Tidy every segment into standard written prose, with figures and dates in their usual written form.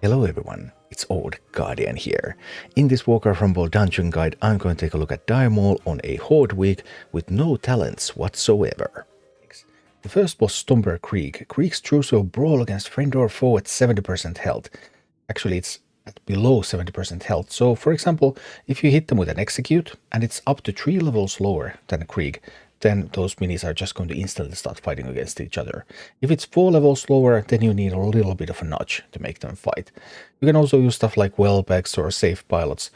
Hello everyone, it's Old Guardian here. In this Warcraft Rumble dungeon guide, I'm going to take a look at Dire Maul on a Horde week with no talents whatsoever. The first boss, Stomper Kreeg. Kreeg's trousseau brawl against friend or foe at 70% health. Actually, it's at below 70% health. So, for example, if you hit them with an execute, and it's up to 3 levels lower than Kreeg, then those minis are just going to instantly start fighting against each other. If it's 4 levels lower, then you need a little bit of a nudge to make them fight. You can also use stuff like wellbacks or safe pilots.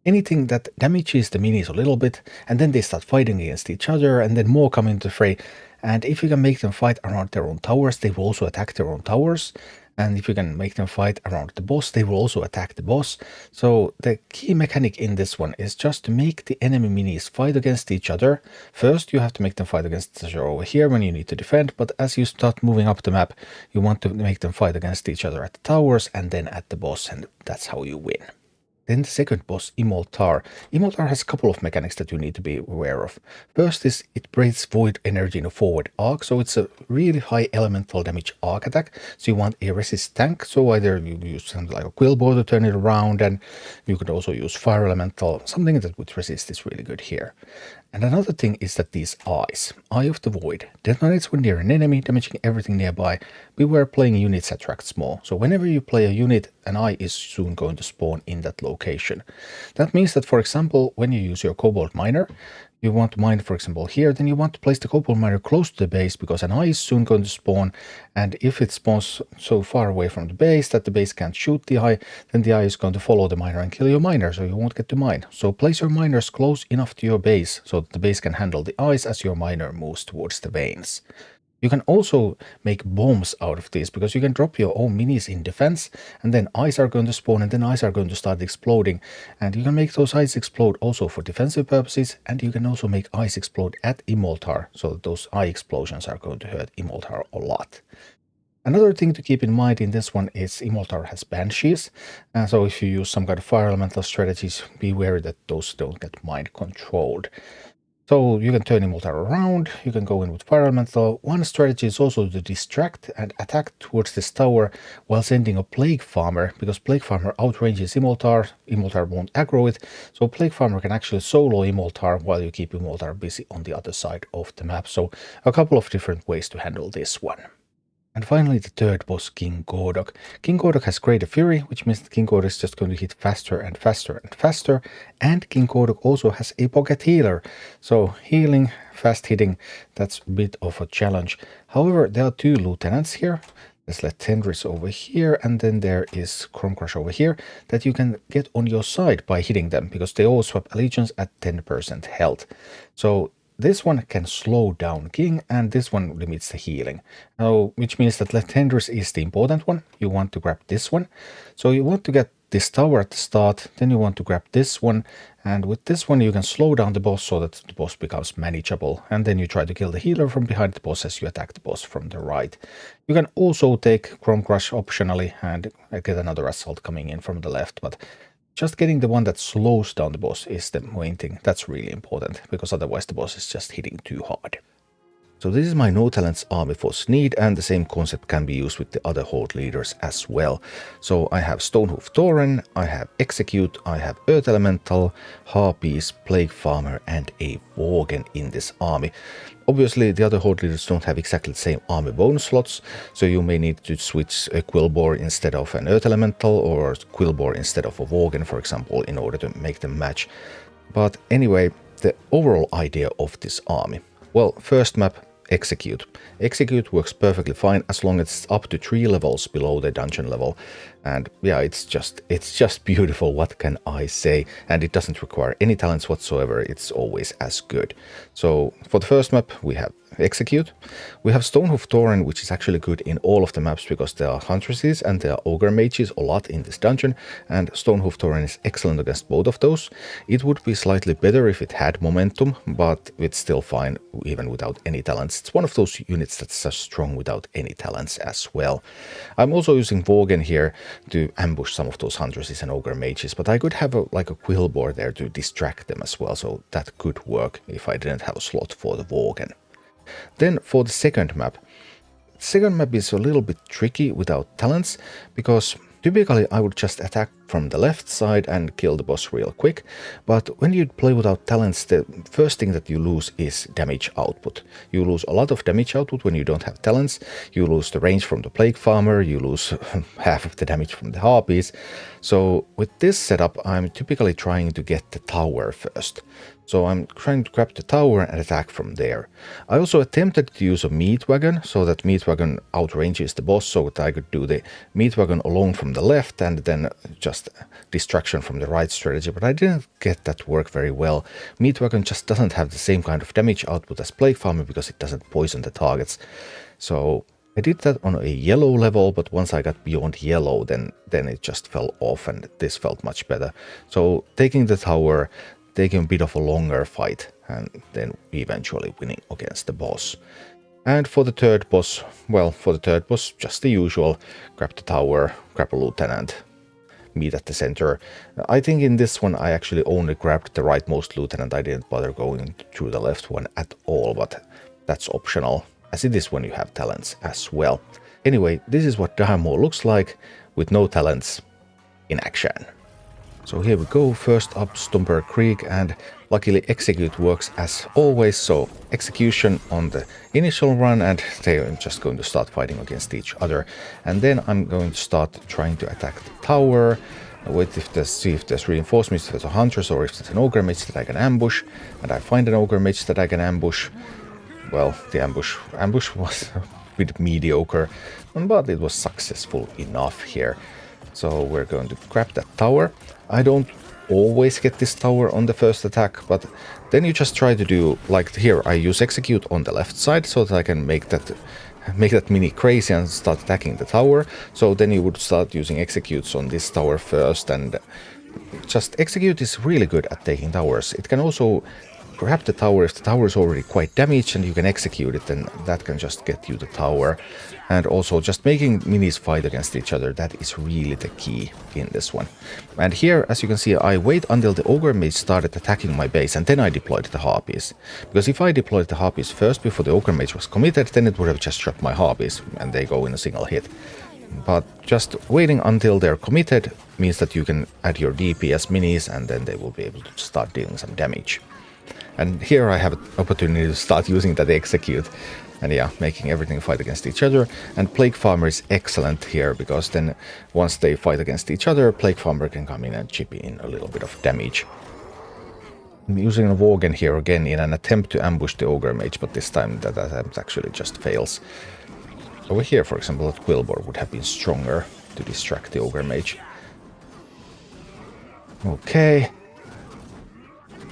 Anything that damages the minis a little bit, and then they start fighting against each other, and then more come into fray. And if you can make them fight around their own towers, they will also attack their own towers. And if you can make them fight around the boss, they will also attack the boss. So the key mechanic in this one is just to make the enemy minis fight against each other. First, you have to make them fight against each other over here when you need to defend. But as you start moving up the map, you want to make them fight against each other at the towers and then at the boss. And that's how you win. Then the second boss, Immol'thar. Immol'thar has a couple of mechanics that you need to be aware of. First is it breathes void energy in a forward arc, so it's a really high elemental damage arc attack. So you want a resist tank, so either you use something like a Quillboar to turn it around, and you could also use fire elemental. Something that would resist is really good here. And another thing is that these eyes, Eye of the Void, detonates when near an enemy, damaging everything nearby. Beware playing units attract small, so whenever you play a unit, an eye is soon going to spawn in that location. That means that, for example, when you use your Cobalt Miner, you want to mine, for example, here, then you want to place the Cobalt Miner close to the base because an eye is soon going to spawn, and if it spawns so far away from the base that the base can't shoot the eye, then the eye is going to follow the miner and kill your miner, so you won't get to mine. So place your miners close enough to your base so that the base can handle the eyes as your miner moves towards the veins. You can also make bombs out of this, because you can drop your own minis in defense, and then eyes are going to spawn, and then eyes are going to start exploding. And you can make those eyes explode also for defensive purposes, and you can also make eyes explode at Immol'thar, so that those eye explosions are going to hurt Immol'thar a lot. Another thing to keep in mind in this one is Immol'thar has banshees, so if you use some kind of fire elemental strategies, be wary that those don't get mind controlled. So you can turn Immol'thar around, you can go in with Fire Elemental. One strategy is also to distract and attack towards this tower while sending a Plague Farmer, because Plague Farmer outranges Immol'thar, Immol'thar won't aggro it, so Plague Farmer can actually solo Immol'thar while you keep Immol'thar busy on the other side of the map. So a couple of different ways to handle this one. And finally, the third boss, King Gordok. King Gordok has Greater Fury, which means that King Gordok is just going to hit faster and faster and faster. And King Gordok also has a Pocket Healer. So healing, fast hitting, that's a bit of a challenge. However, there are 2 lieutenants here. There's Lethendris over here, and then there is Chromecrush over here that you can get on your side by hitting them, because they all swap allegiance at 10% health. So this one can slow down King, and this one limits the healing. Now, which means that Lethendris is the important one. You want to grab this one. So you want to get this tower at the start, then you want to grab this one, and with this one you can slow down the boss so that the boss becomes manageable, and then you try to kill the healer from behind the boss as you attack the boss from the right. You can also take Chromecrush optionally and get another assault coming in from the left, but just getting the one that slows down the boss is the main thing. That's really important, because otherwise the boss is just hitting too hard. So this is my no talents army for Sneed, and the same concept can be used with the other Horde leaders as well. So I have Stonehoof Tauren, I have Execute, I have Earth Elemental, Harpies, Plague Farmer, and a Worgen in this army. Obviously, the other Horde leaders don't have exactly the same army bonus slots, so you may need to switch a Quillboar instead of an Earth Elemental, or Quillboar instead of a Worgen, for example, in order to make them match. But anyway, the overall idea of this army. Well, first map, Execute. Execute works perfectly fine as long as it's up to 3 levels below the dungeon level. And yeah, it's just beautiful, what can I say? And it doesn't require any talents whatsoever, it's always as good. So for the first map we have Execute. We have Stonehoof Tauren, which is actually good in all of the maps because there are Huntresses and there are Ogre Mages a lot in this dungeon, and Stonehoof Tauren is excellent against both of those. It would be slightly better if it had momentum, but it's still fine even without any talents. It's one of those units that's just strong without any talents as well. I'm also using Worgen here to ambush some of those Huntresses and Ogre Mages, but I could have a Quillboar there to distract them as well, so that could work if I didn't have a slot for the Worgen. Then for the second map is a little bit tricky without talents, because Typically, I would just attack from the left side and kill the boss real quick, but when you play without talents, the first thing that you lose is damage output. You lose a lot of damage output when you don't have talents, you lose the range from the Plague Farmer, you lose half of the damage from the Harpies. So with this setup, I'm typically trying to get the tower first. So I'm trying to grab the tower and attack from there. I also attempted to use a meat wagon, so that meat wagon outranges the boss, so that I could do the meat wagon alone from the left and then just distraction from the right strategy, but I didn't get that work very well. Meat wagon just doesn't have the same kind of damage output as Plague Farmer because it doesn't poison the targets. So I did that on a yellow level, but once I got beyond yellow, then it just fell off and this felt much better. So taking the tower, taking a bit of a longer fight, and then eventually winning against the boss. And for the third boss, just the usual, grab the tower, grab a lieutenant, meet at the center. I think in this one I actually only grabbed the rightmost lieutenant, I didn't bother going through the left one at all, but that's optional, as it is when you have talents as well. Anyway, this is what Dire Maul looks like, with no talents, in action. So here we go, first up Stomper Kreeg, and luckily execute works as always, so execution on the initial run and they're just going to start fighting against each other. And then I'm going to start trying to attack the tower, see if there's reinforcements, if there's a hunters or if there's an ogre mage that I can ambush, and I find an ogre mage that I can ambush. Well, the ambush was a bit mediocre, but it was successful enough here. So we're going to grab that tower. I don't always get this tower on the first attack, but then you just try to do, like here, I use execute on the left side so that I can make that mini crazy and start attacking the tower. So then you would start using executes on this tower first, and just execute is really good at taking towers. It can also grab the tower if the tower is already quite damaged and you can execute it, then that can just get you the tower. And also just making minis fight against each other, that is really the key in this one. And here, as you can see, I wait until the ogre mage started attacking my base and then I deployed the harpies. Because if I deployed the harpies first before the ogre mage was committed, then it would have just shot my harpies and they go in a single hit. But just waiting until they're committed means that you can add your DPS minis and then they will be able to start dealing some damage. And here I have an opportunity to start using that execute. And yeah, making everything fight against each other. And Plague Farmer is excellent here, because then once they fight against each other, Plague Farmer can come in and chip in a little bit of damage. I'm using a Worgen here again in an attempt to ambush the Ogre Mage, but this time that attempt actually just fails. Over here, for example, that Quillbor would have been stronger to distract the Ogre Mage. Okay.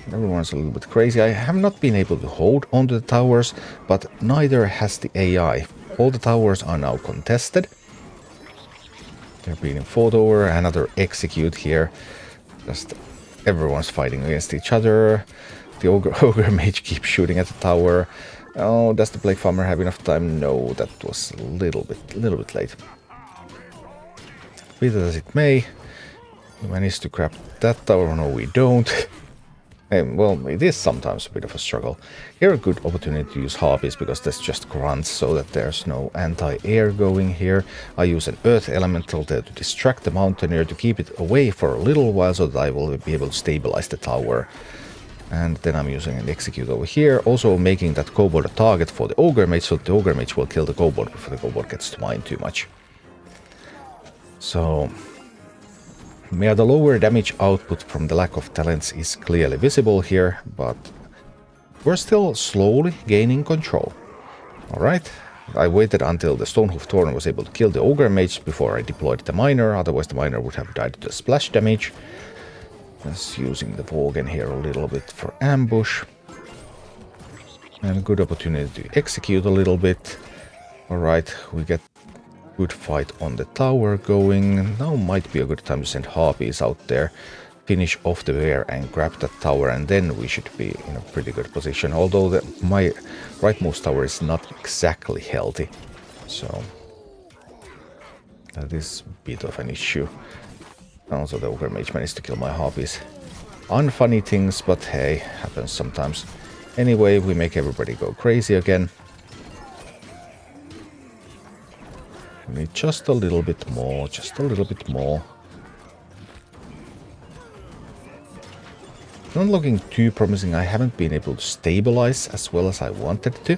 Everyone's a little bit crazy. I have not been able to hold onto the towers, but neither has the AI. All the towers are now contested. They're being fought over. Another execute here. Just everyone's fighting against each other. The ogre mage keeps shooting at the tower. Oh, does the Plague Farmer have enough time? No, that was a little bit late. Be that as it may, we managed to grab that tower. No, we don't. Well, it is sometimes a bit of a struggle. Here a good opportunity to use harpies, because that's just grunts, so that there's no anti-air going here. I use an earth elemental there to distract the mountaineer, to keep it away for a little while, so that I will be able to stabilize the tower. And then I'm using an execute over here, also making that kobold a target for the ogre mage, so the ogre mage will kill the kobold before the kobold gets to mine too much. So yeah, the lower damage output from the lack of talents is clearly visible here, but we're still slowly gaining control. Alright, I waited until the Stonehoof Tauren was able to kill the Ogre Mage before I deployed the Miner, otherwise the Miner would have died to the splash damage. Just using the Worgen here a little bit for ambush. And a good opportunity to execute a little bit. Alright, we get good fight on the tower going. Now might be a good time to send harpies out there, finish off the bear and grab that tower, and then we should be in a pretty good position. Although my rightmost tower is not exactly healthy, so that is a bit of an issue. Also the Ogre Mage managed to kill my harpies. Unfunny things, but hey, happens sometimes. Anyway, we make everybody go crazy again. We need just a little bit more, just a little bit more. Not looking too promising. I haven't been able to stabilize as well as I wanted to.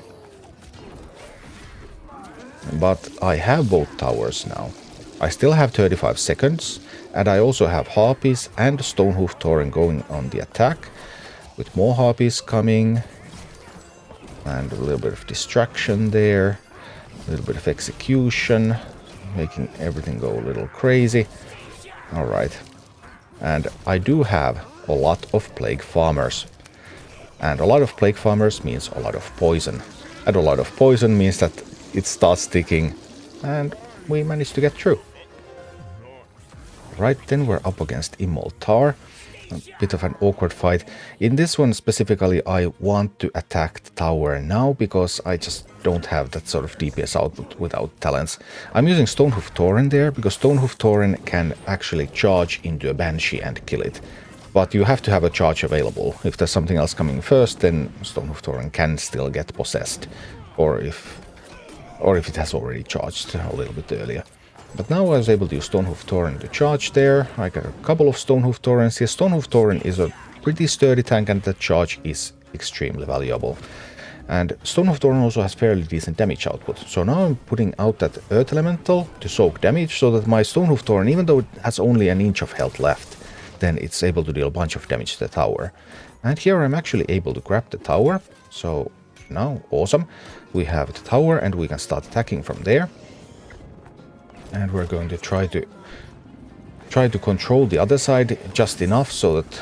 But I have both towers now. I still have 35 seconds, and I also have Harpies and Stonehoof Tauren going on the attack, with more Harpies coming, and a little bit of distraction there, a little bit of execution, making everything go a little crazy. Alright, and I do have a lot of Plague Farmers, and a lot of Plague Farmers means a lot of poison, and a lot of poison means that it starts sticking, and we managed to get through. Right, then we're up against Immol'thar. A bit of an awkward fight. In this one specifically, I want to attack the tower now because I just don't have that sort of DPS output without talents. I'm using Stonehoof Tauren there because Stonehoof Tauren can actually charge into a Banshee and kill it. But you have to have a charge available. If there's something else coming first, then Stonehoof Tauren can still get possessed. Or if it has already charged a little bit earlier. But now I was able to use Stonehoof Tauren to charge there. I got a couple of Stonehoof Taurens here. Stonehoof Tauren is a pretty sturdy tank, and the charge is extremely valuable. And Stonehoof Tauren also has fairly decent damage output. So now I'm putting out that Earth Elemental to soak damage, so that my Stonehoof Tauren, even though it has only an inch of health left, then it's able to deal a bunch of damage to the tower. And here I'm actually able to grab the tower. So now, awesome. We have the tower and we can start attacking from there. And we're going to try to control the other side just enough so that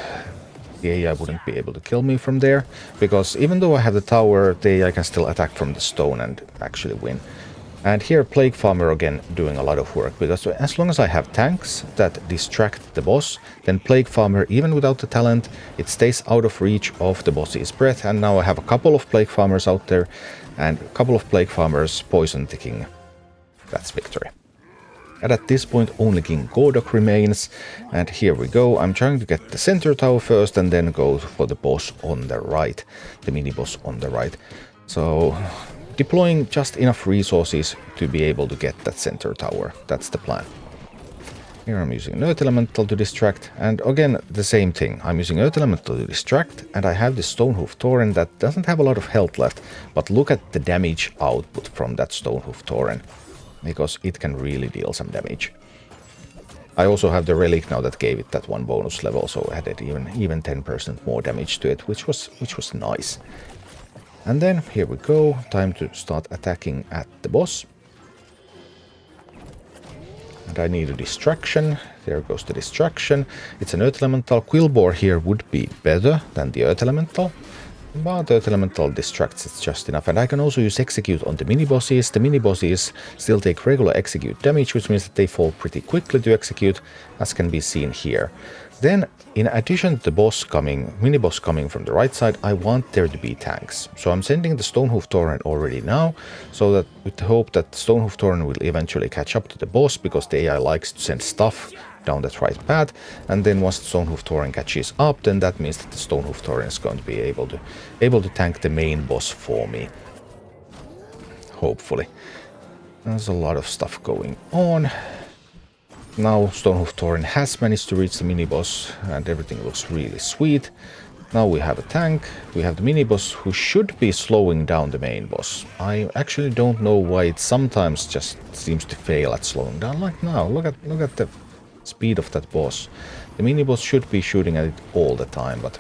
the AI wouldn't be able to kill me from there. Because even though I have the tower, the AI can still attack from the stone and actually win. And here Plague Farmer again doing a lot of work, because as long as I have tanks that distract the boss, then Plague Farmer, even without the talent, it stays out of reach of the boss's breath. And now I have a couple of Plague Farmers out there and a couple of Plague Farmers poison ticking. That's victory. And at this point only King Gordok remains, and here we go. I'm trying to get the center tower first and then go for the boss on the right, the mini boss on the right. So deploying just enough resources to be able to get that center tower, that's the plan. Here I'm using an Earth Elemental to distract, and again the same thing. I'm using Earth Elemental to distract, and I have this Stonehoof Tauren that doesn't have a lot of health left, but look at the damage output from that Stonehoof Tauren, because it can really deal some damage. I also have the relic now that gave it that one bonus level, so I added even 10% more damage to it, which was nice. And then here we go, time to start attacking at the boss. And I need a distraction. There goes the distraction. It's an Earth Elemental. Quillbore here would be better than the Earth Elemental. But Earth Elemental distracts it just enough. And I can also use Execute on the mini-bosses. The mini-bosses still take regular Execute damage, which means that they fall pretty quickly to execute, as can be seen here. Then, in addition to the mini-boss coming from the right side, I want there to be tanks. So I'm sending the Stonehoof Tauren already now, so that with the hope that Stonehoof Tauren will eventually catch up to the boss, because the AI likes to send stuff down that right path. And then once the Stonehoof Tauren catches up, then that means that the Stonehoof Tauren is going to be able to tank the main boss for me. Hopefully. There's a lot of stuff going on. Now Stonehoof Tauren has managed to reach the mini-boss and everything looks really sweet. Now we have a tank, we have the mini-boss who should be slowing down the main boss. I actually don't know why it sometimes just seems to fail at slowing down. Like now, look at the speed of that boss. The mini-boss should be shooting at it all the time, but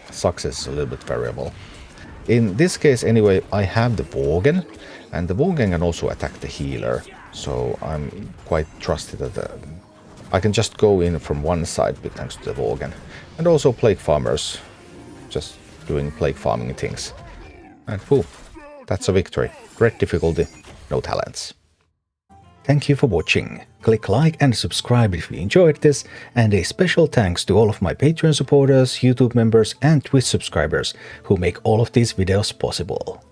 success is a little bit variable. In this case anyway, I have the Worgen, and the Worgen can also attack the healer. So I'm quite trusted that I can just go in from one side thanks to the Worgen. And also Plague Farmers, just doing Plague Farming things. And whew, that's a victory. Red difficulty, no talents. Thank you for watching. Click like and subscribe if you enjoyed this, and a special thanks to all of my Patreon supporters, YouTube members and Twitch subscribers who make all of these videos possible.